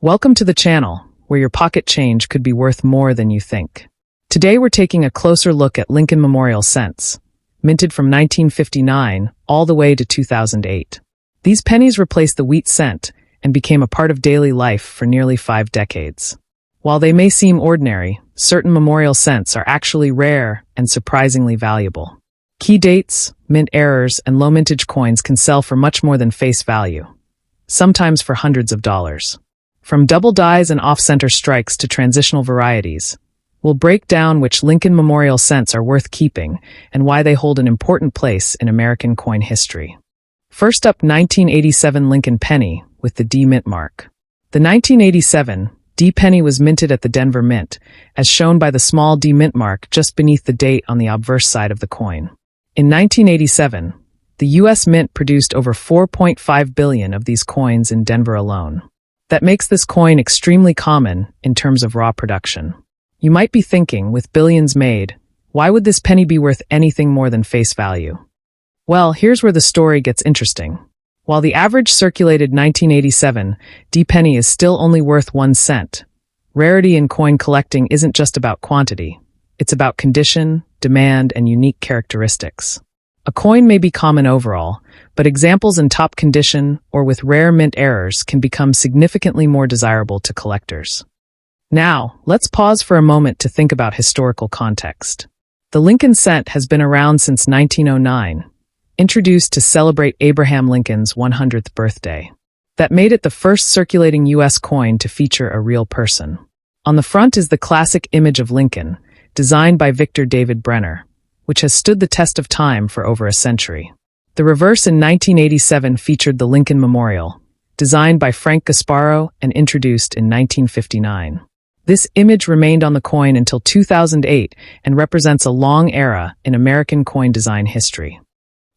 Welcome to the channel, where your pocket change could be worth more than you think. Today we're taking a closer look at Lincoln Memorial cents, minted from 1959 all the way to 2008. These pennies replaced the wheat cent and became a part of daily life for nearly 5 decades. While they may seem ordinary, certain memorial cents are actually rare and surprisingly valuable. Key dates, mint errors, and low mintage coins can sell for much more than face value, sometimes for hundreds of dollars. From double dies and off-center strikes to transitional varieties, we'll break down which Lincoln Memorial cents are worth keeping and why they hold an important place in American coin history. First up, 1987 Lincoln Penny with the D mint mark. The 1987 D penny was minted at the Denver Mint, as shown by the small D mint mark just beneath the date on the obverse side of the coin. In 1987, the U.S. Mint produced over 4.5 billion of these coins in Denver alone. That makes this coin extremely common in terms of raw production. You might be thinking, with billions made, why would this penny be worth anything more than face value? Well, here's where the story gets interesting. While the average circulated 1987 D penny is still only worth 1 cent, rarity in coin collecting isn't just about quantity. It's about condition, demand, and unique characteristics. A coin may be common overall, but examples in top condition or with rare mint errors can become significantly more desirable to collectors. Now, let's pause for a moment to think about historical context. The Lincoln cent has been around since 1909, introduced to celebrate Abraham Lincoln's 100th birthday. That made it the first circulating U.S. coin to feature a real person. On the front is the classic image of Lincoln, designed by Victor David Brenner, which has stood the test of time for over a century. The reverse in 1987 featured the Lincoln Memorial, designed by Frank Gasparo and introduced in 1959. This image remained on the coin until 2008 and represents a long era in American coin design history.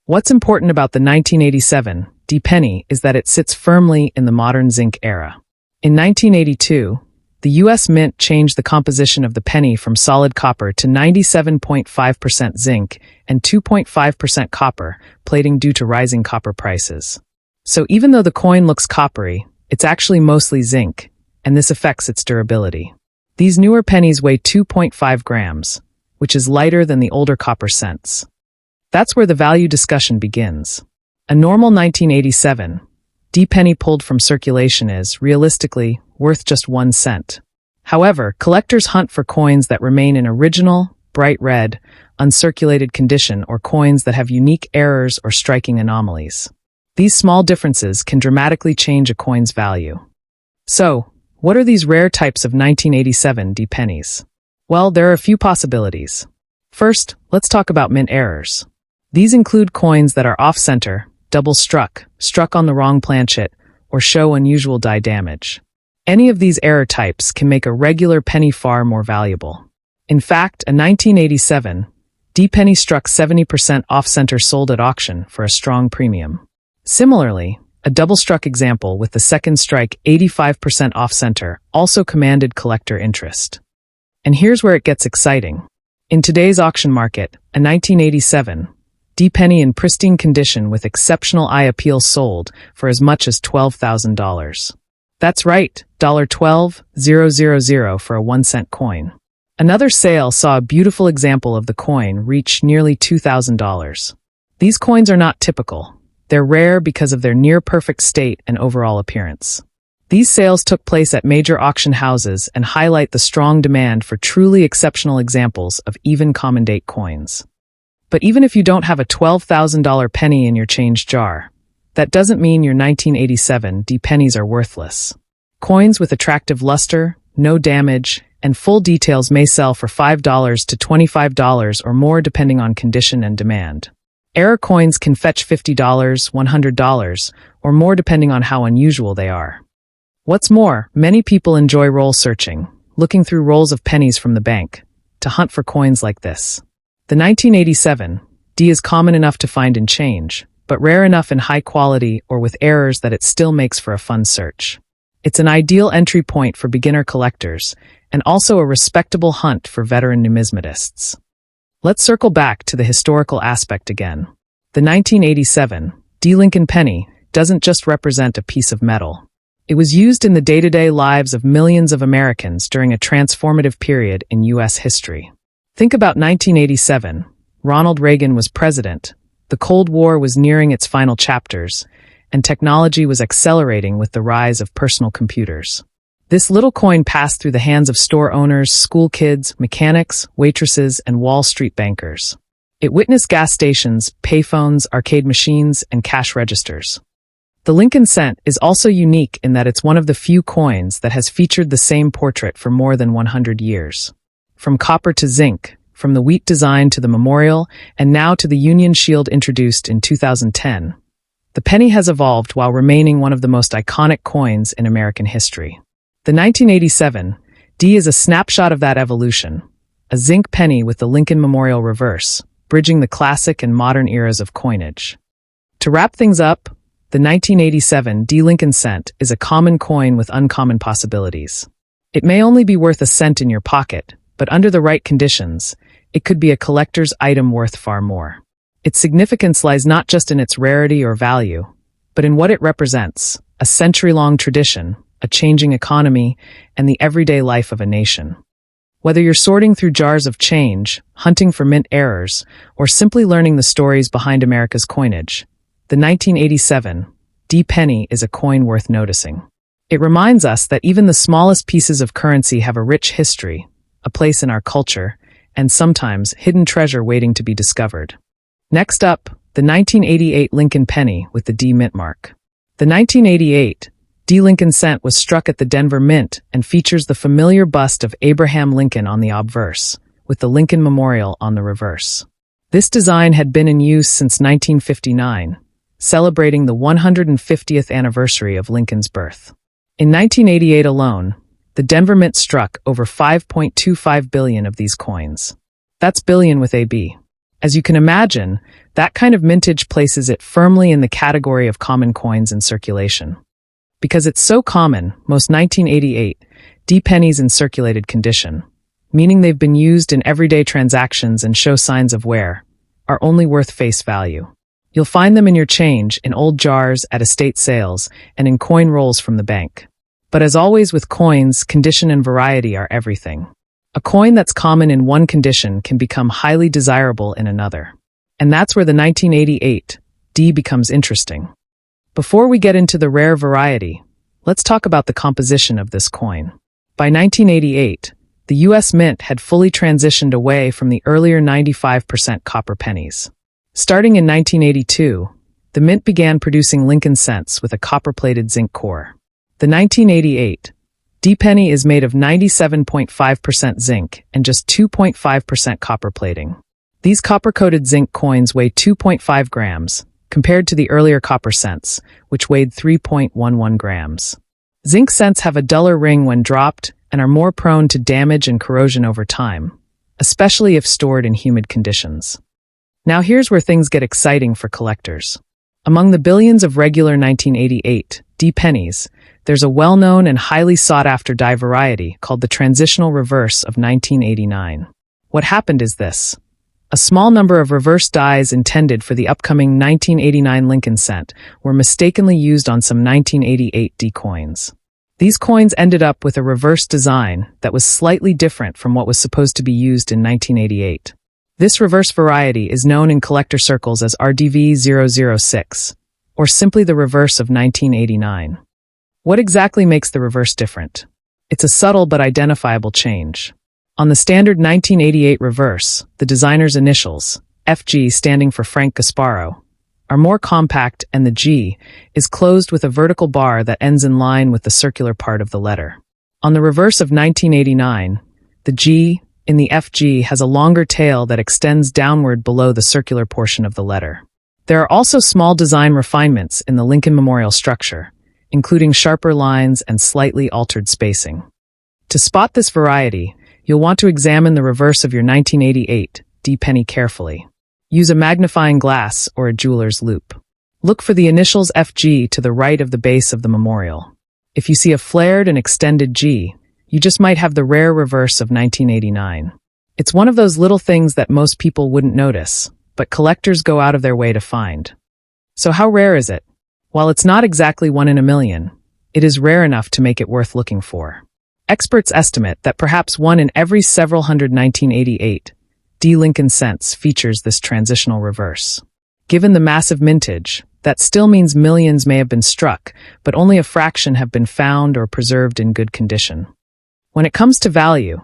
What's important about the 1987 D penny is that it sits firmly in the modern zinc era. In 1982, the U.S. Mint changed the composition of the penny from solid copper to 97.5% zinc and 2.5% copper plating due to rising copper prices. So even though the coin looks coppery, it's actually mostly zinc, and this affects its durability. These newer pennies weigh 2.5 grams, which is lighter than the older copper cents. That's where the value discussion begins. A normal 1987 D penny pulled from circulation is, realistically, worth just 1 cent. However, collectors hunt for coins that remain in original, bright red, uncirculated condition or coins that have unique errors or striking anomalies. These small differences can dramatically change a coin's value. So, what are these rare types of 1987 D pennies? Well, there are a few possibilities. First, let's talk about mint errors. These include coins that are off-center, double-struck, struck on the wrong planchet, or show unusual die damage. Any of these error types can make a regular penny far more valuable. In fact, a 1987 D penny struck 70% off-center sold at auction for a strong premium. Similarly, a double-struck example with the second strike 85% off-center also commanded collector interest. And here's where it gets exciting. In today's auction market, a 1987 D penny in pristine condition with exceptional eye appeal sold for as much as $12,000. That's right, $12,000 for a 1-cent coin. Another sale saw a beautiful example of the coin reach nearly $2,000. These coins are not typical. They're rare because of their near-perfect state and overall appearance. These sales took place at major auction houses and highlight the strong demand for truly exceptional examples of even common-date coins. But even if you don't have a $12,000 penny in your change jar, that doesn't mean your 1987 D pennies are worthless. Coins with attractive luster, no damage, and full details may sell for $5 to $25 or more depending on condition and demand. Error coins can fetch $50, $100, or more depending on how unusual they are. What's more, many people enjoy roll searching, looking through rolls of pennies from the bank, to hunt for coins like this. The 1987 D is common enough to find in change, but rare enough in high quality or with errors that it still makes for a fun search. It's an ideal entry point for beginner collectors, and also a respectable hunt for veteran numismatists. Let's circle back to the historical aspect again. The 1987 D Lincoln penny doesn't just represent a piece of metal. It was used in the day-to-day lives of millions of Americans during a transformative period in U.S. history. Think about 1987. Ronald Reagan was president. The Cold War was nearing its final chapters, and technology was accelerating with the rise of personal computers. This little coin passed through the hands of store owners, school kids, mechanics, waitresses, and Wall Street bankers. It witnessed gas stations, payphones, arcade machines, and cash registers. The Lincoln cent is also unique in that it's one of the few coins that has featured the same portrait for more than 100 years. From copper to zinc, from the wheat design to the memorial, and now to the Union Shield introduced in 2010, the penny has evolved while remaining one of the most iconic coins in American history. The 1987 D is a snapshot of that evolution, a zinc penny with the Lincoln Memorial reverse, bridging the classic and modern eras of coinage. To wrap things up, the 1987 D Lincoln cent is a common coin with uncommon possibilities. It may only be worth a cent in your pocket, but under the right conditions, it could be a collector's item worth far more. Its significance lies not just in its rarity or value, but in what it represents, a century-long tradition, a changing economy, and the everyday life of a nation. Whether you're sorting through jars of change, hunting for mint errors, or simply learning the stories behind America's coinage, the 1987 D penny is a coin worth noticing. It reminds us that even the smallest pieces of currency have a rich history, a place in our culture, and sometimes hidden treasure waiting to be discovered. Next up, the 1988 Lincoln penny with the D mint mark. The 1988 D Lincoln cent was struck at the Denver Mint and features the familiar bust of Abraham Lincoln on the obverse, with the Lincoln Memorial on the reverse. This design had been in use since 1959, celebrating the 150th anniversary of Lincoln's birth. In 1988 alone, the Denver Mint struck over 5.25 billion of these coins. That's billion with a B. As you can imagine, that kind of mintage places it firmly in the category of common coins in circulation. Because it's so common, most 1988 D pennies in circulated condition, meaning they've been used in everyday transactions and show signs of wear, are only worth face value. You'll find them in your change, in old jars, at estate sales, and in coin rolls from the bank. But as always with coins, condition and variety are everything. A coin that's common in one condition can become highly desirable in another. And that's where the 1988 D becomes interesting. Before we get into the rare variety, let's talk about the composition of this coin. By 1988, the U.S. Mint had fully transitioned away from the earlier 95% copper pennies. Starting in 1982, the Mint began producing Lincoln cents with a copper-plated zinc core. The 1988 D penny is made of 97.5% zinc and just 2.5% copper plating. These copper-coated zinc coins weigh 2.5 grams, compared to the earlier copper cents, which weighed 3.11 grams. Zinc cents have a duller ring when dropped and are more prone to damage and corrosion over time, especially if stored in humid conditions. Now here's where things get exciting for collectors. Among the billions of regular 1988 D pennies, there's a well-known and highly sought-after die variety called the transitional reverse of 1989. What happened is this. A small number of reverse dies intended for the upcoming 1989 Lincoln cent were mistakenly used on some 1988 D coins. These coins ended up with a reverse design that was slightly different from what was supposed to be used in 1988. This reverse variety is known in collector circles as RDV006, or simply the reverse of 1989. What exactly makes the reverse different? It's a subtle but identifiable change. On the standard 1988 reverse, the designer's initials, FG standing for Frank Gasparo, are more compact and the G is closed with a vertical bar that ends in line with the circular part of the letter. On the reverse of 1989, the G in the FG has a longer tail that extends downward below the circular portion of the letter. There are also small design refinements in the Lincoln Memorial structure, including sharper lines and slightly altered spacing. To spot this variety, you'll want to examine the reverse of your 1988 D penny carefully. Use a magnifying glass or a jeweler's loupe. Look for the initials FG to the right of the base of the memorial. If you see a flared and extended G, you just might have the rare reverse of 1989. It's one of those little things that most people wouldn't notice, but collectors go out of their way to find. So how rare is it? While it's not exactly 1 in a million, it is rare enough to make it worth looking for. Experts estimate that perhaps one in every several hundred 1988 D. Lincoln cents features this transitional reverse. Given the massive mintage, that still means millions may have been struck, but only a fraction have been found or preserved in good condition. When it comes to value,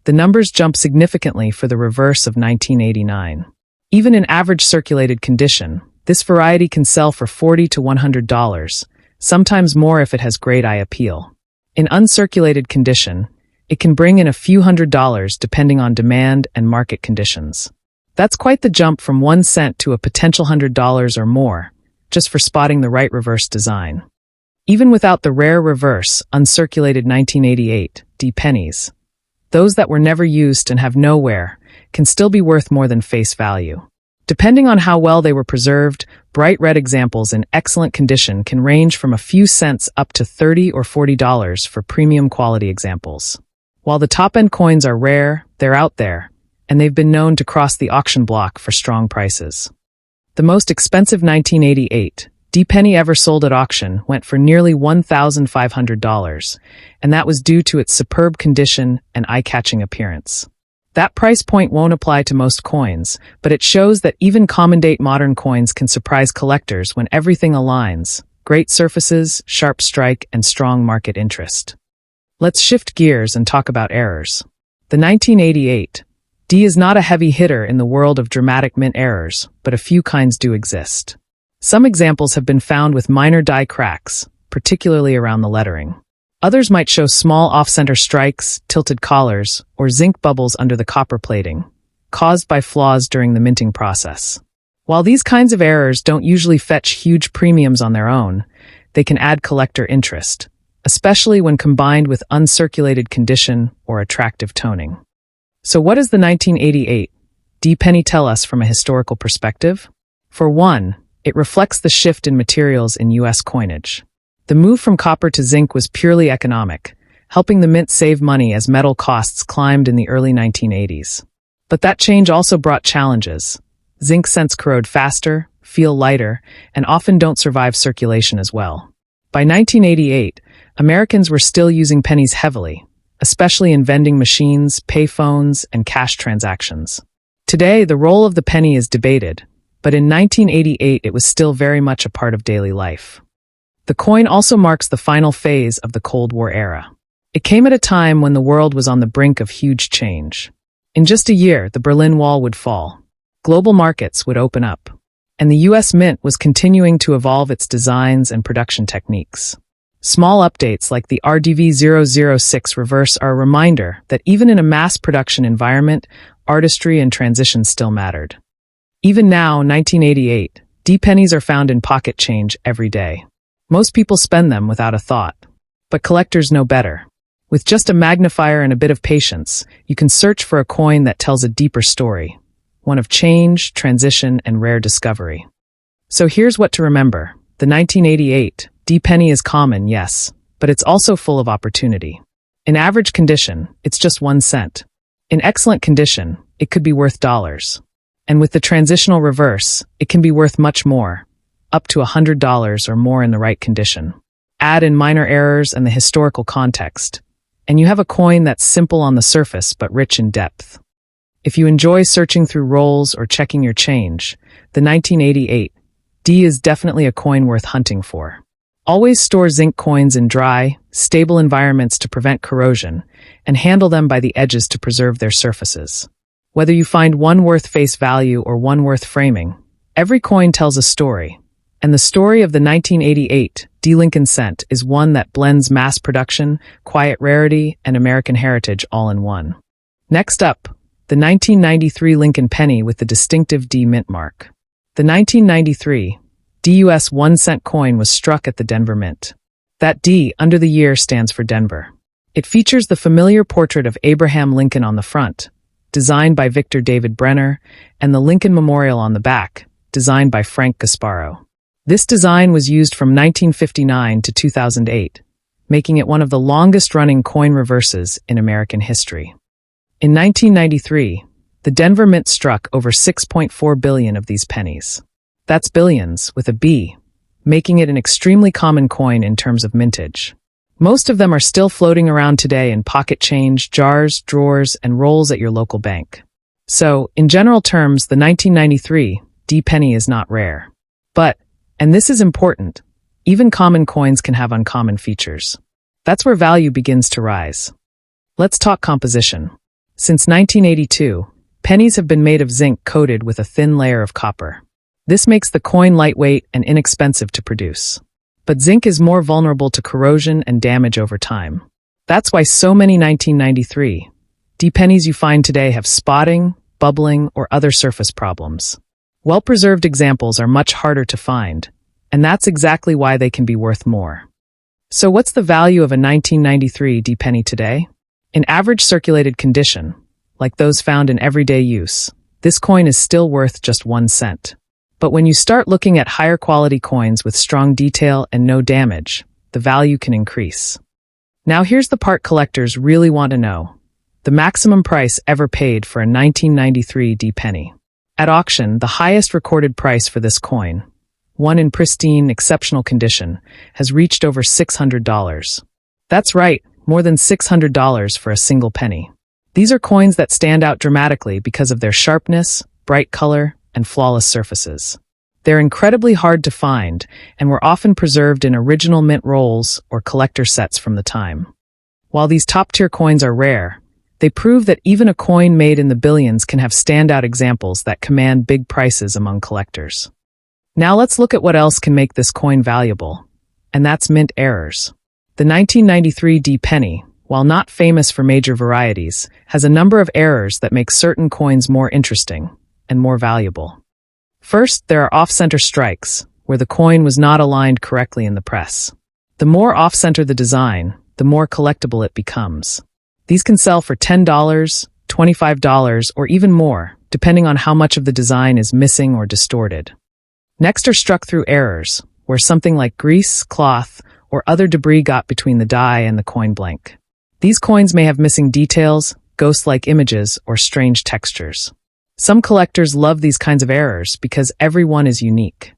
the numbers jump significantly for the reverse of 1989. Even in average circulated condition, this variety can sell for $40 to $100, sometimes more if it has great eye appeal. In uncirculated condition, it can bring in a few $100s depending on demand and market conditions. That's quite the jump from 1 cent to a potential $100 or more, just for spotting the right reverse design. Even without the rare reverse, uncirculated 1988 D pennies, those that were never used and have no wear can still be worth more than face value. Depending on how well they were preserved, bright red examples in excellent condition can range from a few cents up to $30 or $40 for premium quality examples. While the top-end coins are rare, they're out there, and they've been known to cross the auction block for strong prices. The most expensive 1988 D penny ever sold at auction went for nearly $1,500, and that was due to its superb condition and eye-catching appearance. That price point won't apply to most coins, but it shows that even common-date modern coins can surprise collectors when everything aligns: great surfaces, sharp strike, and strong market interest. Let's shift gears and talk about errors. The 1988 D is not a heavy hitter in the world of dramatic mint errors, but a few kinds do exist. Some examples have been found with minor die cracks, particularly around the lettering. Others might show small off-center strikes, tilted collars, or zinc bubbles under the copper plating, caused by flaws during the minting process. While these kinds of errors don't usually fetch huge premiums on their own, they can add collector interest, especially when combined with uncirculated condition or attractive toning. So what does the 1988 D penny tell us from a historical perspective? For one, it reflects the shift in materials in U.S. coinage. The move from copper to zinc was purely economic, helping the mint save money as metal costs climbed in the early 1980s. But that change also brought challenges. Zinc cents corrode faster, feel lighter, and often don't survive circulation as well. By 1988, Americans were still using pennies heavily, especially in vending machines, payphones, and cash transactions. Today, the role of the penny is debated, but in 1988 it was still very much a part of daily life. The coin also marks the final phase of the Cold War era. It came at a time when the world was on the brink of huge change. In just a year, the Berlin Wall would fall. Global markets would open up. And the U.S. Mint was continuing to evolve its designs and production techniques. Small updates like the RDV006 reverse are a reminder that even in a mass production environment, artistry and transition still mattered. Even now, 1988, D pennies are found in pocket change every day. Most people spend them without a thought. But collectors know better. With just a magnifier and a bit of patience, you can search for a coin that tells a deeper story, one of change, transition, and rare discovery. So here's what to remember. The 1988 D penny is common, yes, but it's also full of opportunity. In average condition, it's just 1 cent. In excellent condition, it could be worth dollars. And with the transitional reverse, it can be worth much more, up to $100 or more in the right condition. Add in minor errors and the historical context, and you have a coin that's simple on the surface but rich in depth. If you enjoy searching through rolls or checking your change, the 1988 D is definitely a coin worth hunting for. Always store zinc coins in dry, stable environments to prevent corrosion, and handle them by the edges to preserve their surfaces. Whether you find one worth face value or one worth framing, every coin tells a story. And the story of the 1988 D Lincoln cent is one that blends mass production, quiet rarity, and American heritage all in one. Next up, the 1993 Lincoln penny with the distinctive D mint mark. The 1993 DUS 1 cent coin was struck at the Denver Mint. That D under the year stands for Denver. It features the familiar portrait of Abraham Lincoln on the front, designed by Victor David Brenner, and the Lincoln Memorial on the back, designed by Frank Gasparo. This design was used from 1959 to 2008, making it one of the longest-running coin reverses in American history. In 1993, the Denver Mint struck over 6.4 billion of these pennies. That's billions with a B, making it an extremely common coin in terms of mintage. Most of them are still floating around today in pocket change, jars, drawers, and rolls at your local bank. So, in general terms, the 1993 D-penny is not rare. But, and this is important, even common coins can have uncommon features. That's where value begins to rise. Let's talk composition. Since 1982, pennies have been made of zinc coated with a thin layer of copper. This makes the coin lightweight and inexpensive to produce. But zinc is more vulnerable to corrosion and damage over time. That's why so many 1993 D-pennies you find today have spotting, bubbling, or other surface problems. Well-preserved examples are much harder to find, and that's exactly why they can be worth more. So what's the value of a 1993 D-penny today? In average circulated condition, like those found in everyday use, this coin is still worth just 1 cent. But when you start looking at higher quality coins with strong detail and no damage, the value can increase. Now here's the part collectors really want to know. The maximum price ever paid for a 1993 D-penny. At auction, the highest recorded price for this coin, one in pristine, exceptional condition, has reached over $600. That's right, more than $600 for a single penny. These are coins that stand out dramatically because of their sharpness, bright color, and flawless surfaces. They're incredibly hard to find, and were often preserved in original mint rolls or collector sets from the time. While these top-tier coins are rare, they prove that even a coin made in the billions can have standout examples that command big prices among collectors. Now let's look at what else can make this coin valuable, and that's mint errors. The 1993 D-penny, while not famous for major varieties, has a number of errors that make certain coins more interesting and more valuable. First, there are off-center strikes, where the coin was not aligned correctly in the press. The more off-center the design, the more collectible it becomes. These can sell for $10, $25, or even more, depending on how much of the design is missing or distorted. Next are struck-through errors, where something like grease, cloth, or other debris got between the die and the coin blank. These coins may have missing details, ghost-like images, or strange textures. Some collectors love these kinds of errors because every one is unique.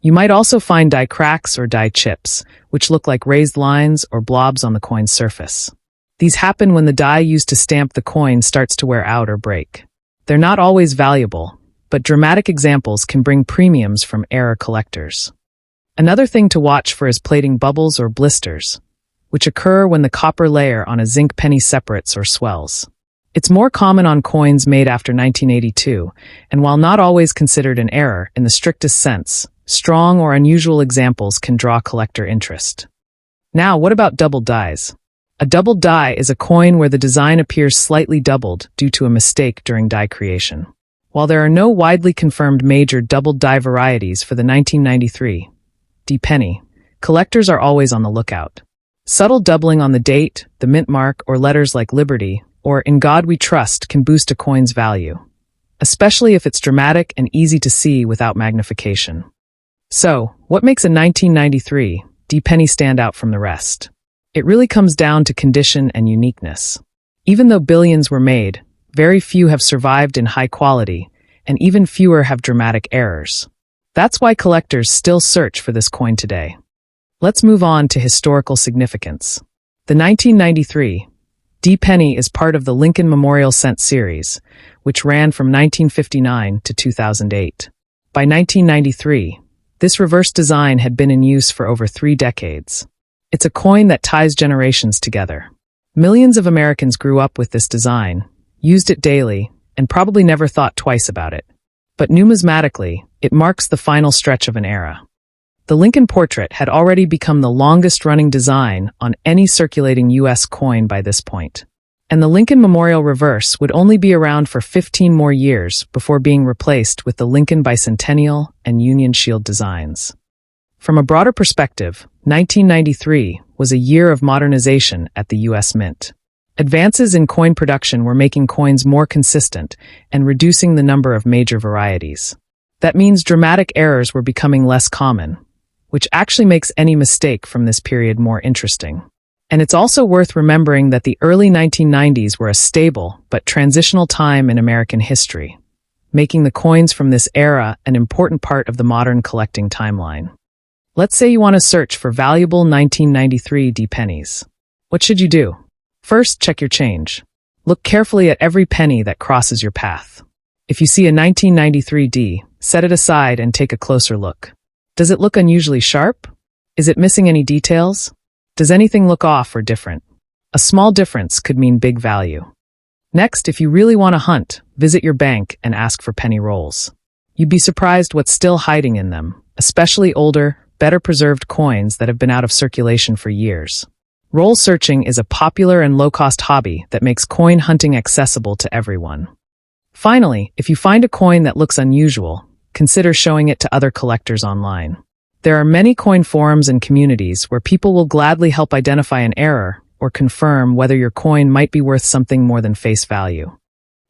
You might also find die cracks or die chips, which look like raised lines or blobs on the coin's surface. These happen when the die used to stamp the coin starts to wear out or break. They're not always valuable, but dramatic examples can bring premiums from error collectors. Another thing to watch for is plating bubbles or blisters, which occur when the copper layer on a zinc penny separates or swells. It's more common on coins made after 1982, and while not always considered an error in the strictest sense, strong or unusual examples can draw collector interest. Now, what about doubled dies? A doubled die is a coin where the design appears slightly doubled due to a mistake during die creation. While there are no widely confirmed major doubled die varieties for the 1993 D-penny, collectors are always on the lookout. Subtle doubling on the date, the mint mark, or letters like Liberty or In God We Trust can boost a coin's value, especially if it's dramatic and easy to see without magnification. So, what makes a 1993 D-penny stand out from the rest? It really comes down to condition and uniqueness. Even though billions were made, very few have survived in high quality, and even fewer have dramatic errors. That's why collectors still search for this coin today. Let's move on to historical significance. The 1993 D-penny is part of the Lincoln Memorial Cent series, which ran from 1959 to 2008. By 1993, this reverse design had been in use for over 3 decades. It's a coin that ties generations together. Millions of Americans grew up with this design, used it daily, and probably never thought twice about it. But numismatically, it marks the final stretch of an era. The Lincoln portrait had already become the longest-running design on any circulating U.S. coin by this point. And the Lincoln Memorial Reverse would only be around for 15 more years before being replaced with the Lincoln Bicentennial and Union Shield designs. From a broader perspective, 1993 was a year of modernization at the U.S. Mint. Advances in coin production were making coins more consistent and reducing the number of major varieties. That means dramatic errors were becoming less common, which actually makes any mistake from this period more interesting. And it's also worth remembering that the early 1990s were a stable but transitional time in American history, making the coins from this era an important part of the modern collecting timeline. Let's say you want to search for valuable 1993 D pennies. What should you do? First, check your change. Look carefully at every penny that crosses your path. If you see a 1993 D, set it aside and take a closer look. Does it look unusually sharp? Is it missing any details? Does anything look off or different? A small difference could mean big value. Next, if you really want to hunt, visit your bank and ask for penny rolls. You'd be surprised what's still hiding in them, especially older, better preserved coins that have been out of circulation for years. Roll searching is a popular and low-cost hobby that makes coin hunting accessible to everyone. Finally, if you find a coin that looks unusual, consider showing it to other collectors online. There are many coin forums and communities where people will gladly help identify an error or confirm whether your coin might be worth something more than face value.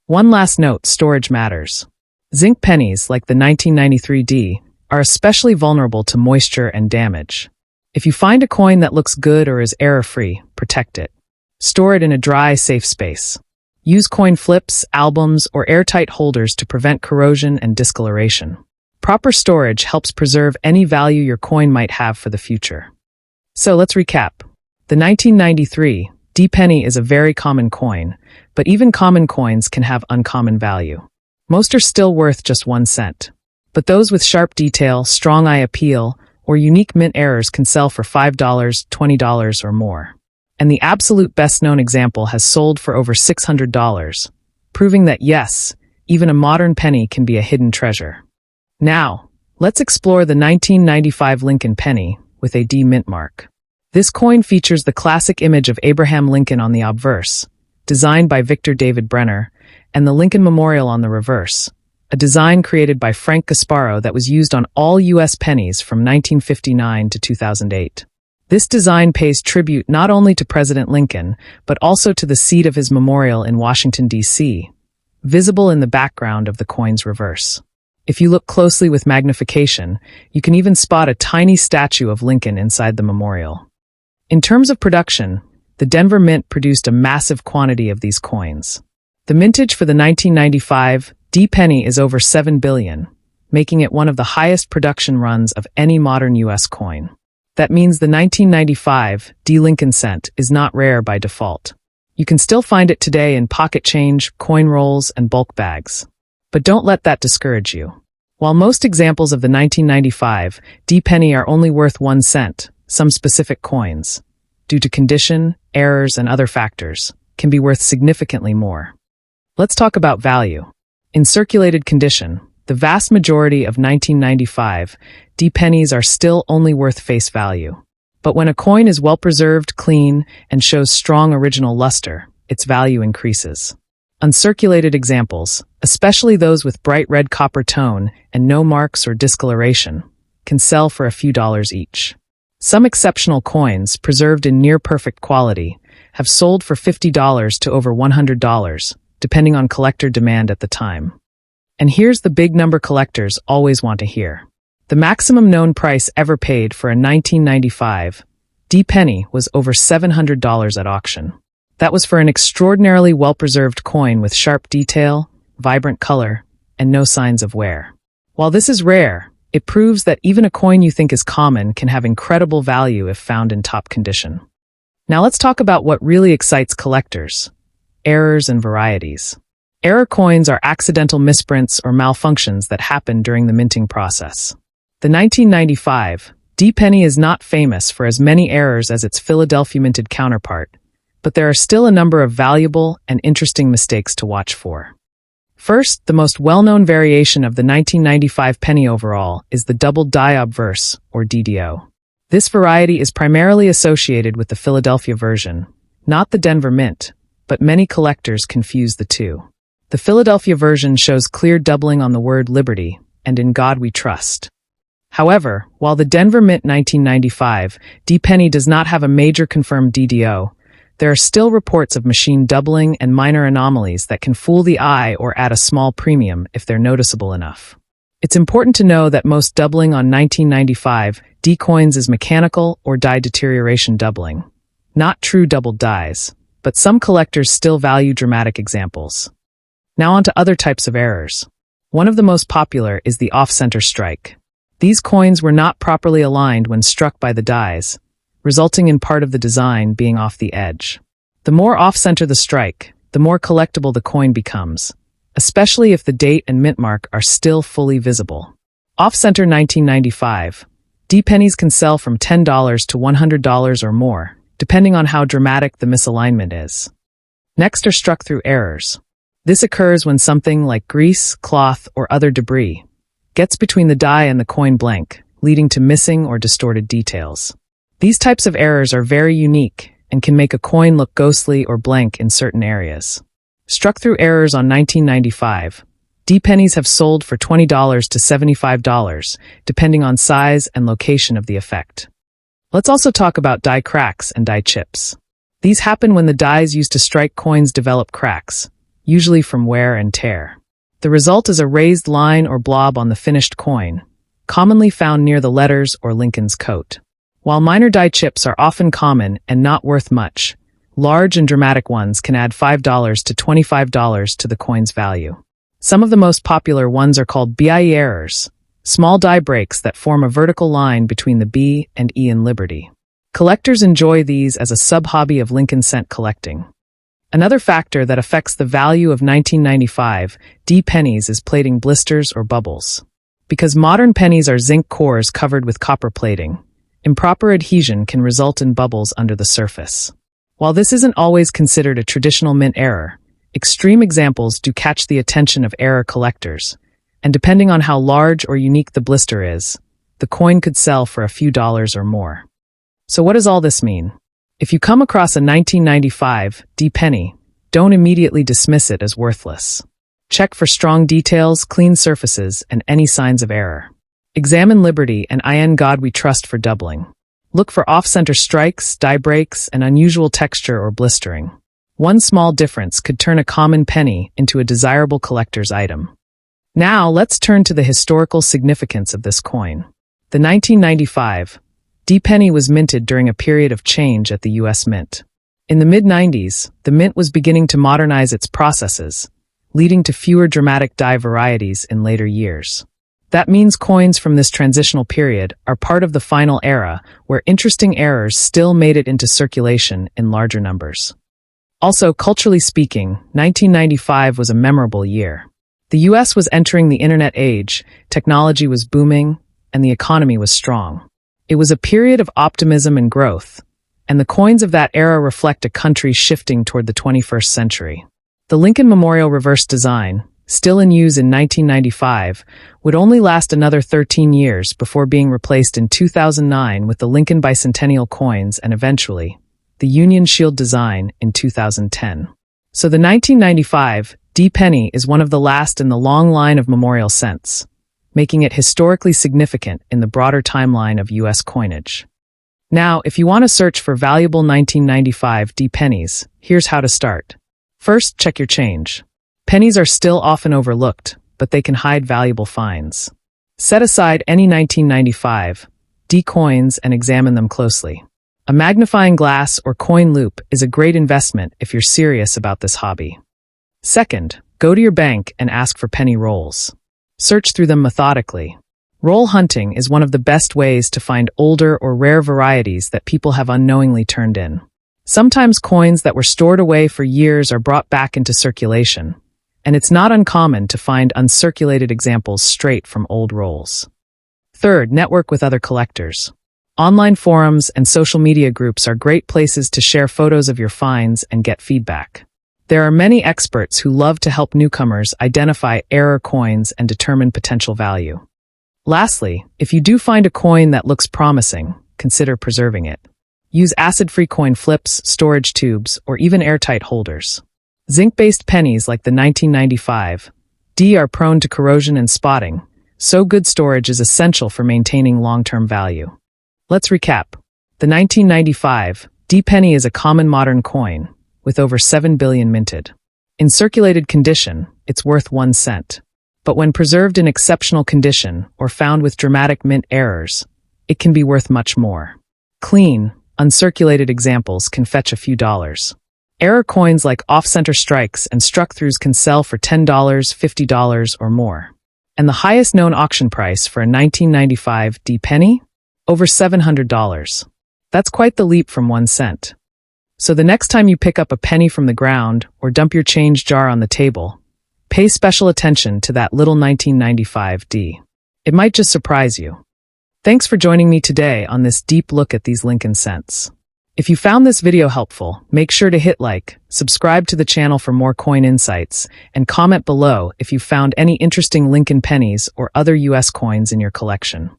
One last note, storage matters. Zinc pennies, like the 1993 D, are especially vulnerable to moisture and damage. If you find a coin that looks good or is error-free, protect it. Store it in a dry, safe space. Use coin flips, albums, or airtight holders to prevent corrosion and discoloration. Proper storage helps preserve any value your coin might have for the future. So let's recap. The 1993 D penny is a very common coin, but even common coins can have uncommon value. Most are still worth just 1 cent. But those with sharp detail, strong eye appeal, or unique mint errors can sell for $5, $20, or more. And the absolute best-known example has sold for over $600, proving that yes, even a modern penny can be a hidden treasure. Now, let's explore the 1995 Lincoln penny with a D mint mark. This coin features the classic image of Abraham Lincoln on the obverse, designed by Victor David Brenner, and the Lincoln Memorial on the reverse, a design created by Frank Gasparo that was used on all U.S. pennies from 1959 to 2008. This design pays tribute not only to President Lincoln, but also to the seat of his memorial in Washington, D.C., visible in the background of the coin's reverse. If you look closely with magnification, you can even spot a tiny statue of Lincoln inside the memorial. In terms of production, the Denver Mint produced a massive quantity of these coins. The mintage for the 1995 D penny is over 7 billion, making it one of the highest production runs of any modern U.S. coin. That means the 1995 D Lincoln cent is not rare by default. You can still find it today in pocket change, coin rolls, and bulk bags. But don't let that discourage you. While most examples of the 1995 D penny are only worth 1 cent, some specific coins, due to condition, errors, and other factors, can be worth significantly more. Let's talk about value. In circulated condition, the vast majority of 1995 D pennies are still only worth face value. But when a coin is well-preserved, clean, and shows strong original luster, its value increases. Uncirculated examples, especially those with bright red copper tone and no marks or discoloration, can sell for a few dollars each. Some exceptional coins, preserved in near-perfect quality, have sold for $50 to over $100, depending on collector demand at the time. And here's the big number collectors always want to hear. The maximum known price ever paid for a 1995 D penny was over $700 at auction. That was for an extraordinarily well-preserved coin with sharp detail, vibrant color, and no signs of wear. While this is rare, it proves that even a coin you think is common can have incredible value if found in top condition. Now let's talk about what really excites collectors: errors and varieties. Error coins are accidental misprints or malfunctions that happen during the minting process. The 1995 D penny is not famous for as many errors as its Philadelphia minted counterpart, but there are still a number of valuable and interesting mistakes to watch for. First, the most well-known variation of the 1995 penny overall is the double die obverse, or DDO. This variety is primarily associated with the Philadelphia version, not the Denver Mint, but many collectors confuse the two. The Philadelphia version shows clear doubling on the word liberty, and in God we trust. However, while the Denver Mint 1995 D penny does not have a major confirmed DDO, there are still reports of machine doubling and minor anomalies that can fool the eye or add a small premium if they're noticeable enough. It's important to know that most doubling on 1995 D coins is mechanical or die deterioration doubling, not true doubled dies, but some collectors still value dramatic examples. Now on to other types of errors. One of the most popular is the off-center strike. These coins were not properly aligned when struck by the dies, resulting in part of the design being off the edge. The more off-center the strike, the more collectible the coin becomes, especially if the date and mint mark are still fully visible. Off-center 1995. D-pennies can sell from $10 to $100 or more, depending on how dramatic the misalignment is. Next are struck-through errors. This occurs when something like grease, cloth, or other debris gets between the die and the coin blank, leading to missing or distorted details. These types of errors are very unique and can make a coin look ghostly or blank in certain areas. Struck-through errors on 1995. D-pennies have sold for $20 to $75, depending on size and location of the effect. Let's also talk about die cracks and die chips. These happen when the dies used to strike coins develop cracks, usually from wear and tear. The result is a raised line or blob on the finished coin, commonly found near the letters or Lincoln's coat. While minor die chips are often common and not worth much, large and dramatic ones can add $5 to $25 to the coin's value. Some of the most popular ones are called BIE errors, small die breaks that form a vertical line between the B and E in Liberty. Collectors enjoy these as a sub-hobby of Lincoln cent collecting. Another factor that affects the value of 1995 D-pennies is plating blisters or bubbles. Because modern pennies are zinc cores covered with copper plating, improper adhesion can result in bubbles under the surface. While this isn't always considered a traditional mint error, extreme examples do catch the attention of error collectors, and depending on how large or unique the blister is, the coin could sell for a few dollars or more. So what does all this mean? If you come across a 1995 D-penny, don't immediately dismiss it as worthless. Check for strong details, clean surfaces, and any signs of error. Examine Liberty and In God We Trust for doubling. Look for off-center strikes, die breaks, and unusual texture or blistering. One small difference could turn a common penny into a desirable collector's item. Now, let's turn to the historical significance of this coin. The 1995 D-penny was minted during a period of change at the U.S. Mint. In the mid-90s, the Mint was beginning to modernize its processes, leading to fewer dramatic die varieties in later years. That means coins from this transitional period are part of the final era, where interesting errors still made it into circulation in larger numbers. Also, culturally speaking, 1995 was a memorable year. The U.S. was entering the internet age, technology was booming, and the economy was strong. It was a period of optimism and growth, and the coins of that era reflect a country shifting toward the 21st century. The Lincoln Memorial reverse design, still in use in 1995, would only last another 13 years before being replaced in 2009 with the Lincoln Bicentennial coins and eventually, the Union Shield design in 2010. So the 1995 D-penny is one of the last in the long line of memorial cents, making it historically significant in the broader timeline of U.S. coinage. Now, if you want to search for valuable 1995 D-pennies, here's how to start. First, check your change. Pennies are still often overlooked, but they can hide valuable finds. Set aside any 1995 D coins and examine them closely. A magnifying glass or coin loop is a great investment if you're serious about this hobby. Second, go to your bank and ask for penny rolls. Search through them methodically. Roll hunting is one of the best ways to find older or rare varieties that people have unknowingly turned in. Sometimes coins that were stored away for years are brought back into circulation, and it's not uncommon to find uncirculated examples straight from old rolls. Third, network with other collectors. Online forums and social media groups are great places to share photos of your finds and get feedback. There are many experts who love to help newcomers identify error coins and determine potential value. Lastly, if you do find a coin that looks promising, consider preserving it. Use acid-free coin flips, storage tubes, or even airtight holders. Zinc-based pennies like the 1995 D are prone to corrosion and spotting, so good storage is essential for maintaining long-term value. Let's recap. The 1995 D penny is a common modern coin, with over 7 billion minted. In circulated condition, it's worth 1 cent. But when preserved in exceptional condition or found with dramatic mint errors, it can be worth much more. Clean, uncirculated examples can fetch a few dollars. Error coins like off-center strikes and struck-throughs can sell for $10, $50, or more. And the highest known auction price for a 1995 D penny? Over $700. That's quite the leap from 1 cent. So the next time you pick up a penny from the ground or dump your change jar on the table, pay special attention to that little 1995 D. It might just surprise you. Thanks for joining me today on this deep look at these Lincoln cents. If you found this video helpful, make sure to hit like, subscribe to the channel for more coin insights, and comment below if you found any interesting Lincoln pennies or other US coins in your collection.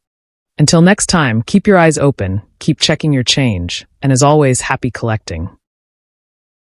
Until next time, keep your eyes open, keep checking your change, and as always, happy collecting.